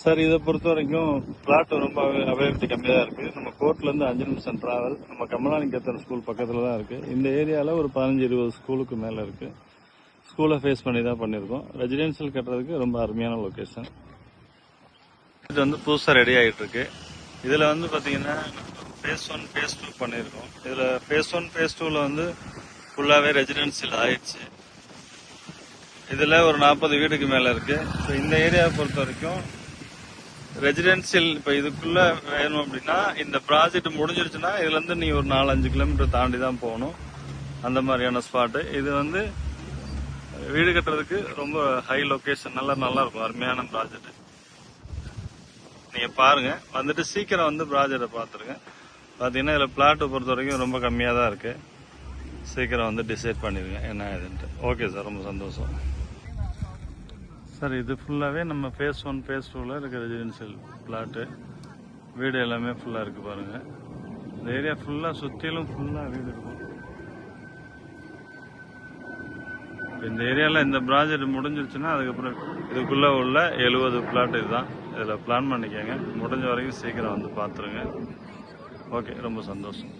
Sir இதை பொறுத்த வரைக்கும் பிளாட் ரொம்ப அவைலபிலிட்டி கம்மியாக தான் இருக்குது. நம்ம கோர்ட்லேருந்து 5 நிமிஷம் ட்ராவல். நம்ம கமலானிகேத்தன் ஸ்கூல் பக்கத்தில் தான் இருக்குது. இந்த ஏரியாவில் ஒரு 15-20 ஸ்கூலுக்கு மேலே இருக்குது. ஸ்கூலை ஃபேஸ் பண்ணி தான் பண்ணியிருக்கோம். ரெசிடென்ஷியல் கட்டுறதுக்கு ரொம்ப அருமையான லொக்கேஷன். இது வந்து புதுசாக ரெடி ஆகிட்டு இருக்கு. இதில் வந்து பார்த்தீங்கன்னா ஃபேஸ் 1 ஃபேஸ் 2 பண்ணியிருக்கோம். இதில் ஃபேஸ் 1 ஃபேஸ் 2ல் வந்து ஃபுல்லாகவே ரெசிடென்ஷியல் ஆயிடுச்சு. இதில் ஒரு 40 வீடுக்கு மேலே இருக்குது. ஸோ இந்த ஏரியாவை பொறுத்த வரைக்கும் ரெசிடென்சியல் இப்போ இதுக்குள்ள வேணும் அப்படின்னா இந்த ப்ராஜெக்ட் முடிஞ்சிருச்சுன்னா இதுலேருந்து நீ ஒரு 4-5 கிலோமீட்டர் தாண்டி தான் போகணும். அந்த மாதிரியான ஸ்பாட்டு. இது வந்து வீடு கட்டுறதுக்கு ரொம்ப ஹை லொக்கேஷன். நல்லா இருக்கும். அருமையான ப்ராஜெக்ட். நீங்கள் பாருங்க, வந்துட்டு சீக்கிரம் வந்து ப்ராஜெக்டை பார்த்துருங்க. பார்த்தீங்கன்னா இதில் பிளாட்டை பொறுத்த வரைக்கும் ரொம்ப கம்மியாக தான் இருக்குது. சீக்கிரம் வந்து டிசைட் பண்ணிடுங்க என்ன இதுன்ட்டு. ஓகே சார், ரொம்ப சந்தோஷம் சார். இது ஃபுல்லாகவே நம்ம ஃபேஸ் 1 ஃபேஸ் 2ல் இருக்க ரெசிடென்ஷியல் பிளாட்டு. வீடு எல்லாமே ஃபுல்லாக இருக்குது பாருங்கள். இந்த ஏரியா ஃபுல்லாக சுற்றிலும் ஃபுல்லாக வீடு இருக்கும். இந்த ஏரியாவில் இந்த ப்ராஜெக்ட் முடிஞ்சிருச்சுன்னா அதுக்கப்புறம் இதுக்குள்ளே உள்ள 70 பிளாட் இதுதான். இதில் பிளான் பண்ணிக்கோங்க. முடிஞ்ச வரைக்கும் சீக்கிரம் வந்து பார்த்துருங்க. ஓகே, ரொம்ப சந்தோஷம்.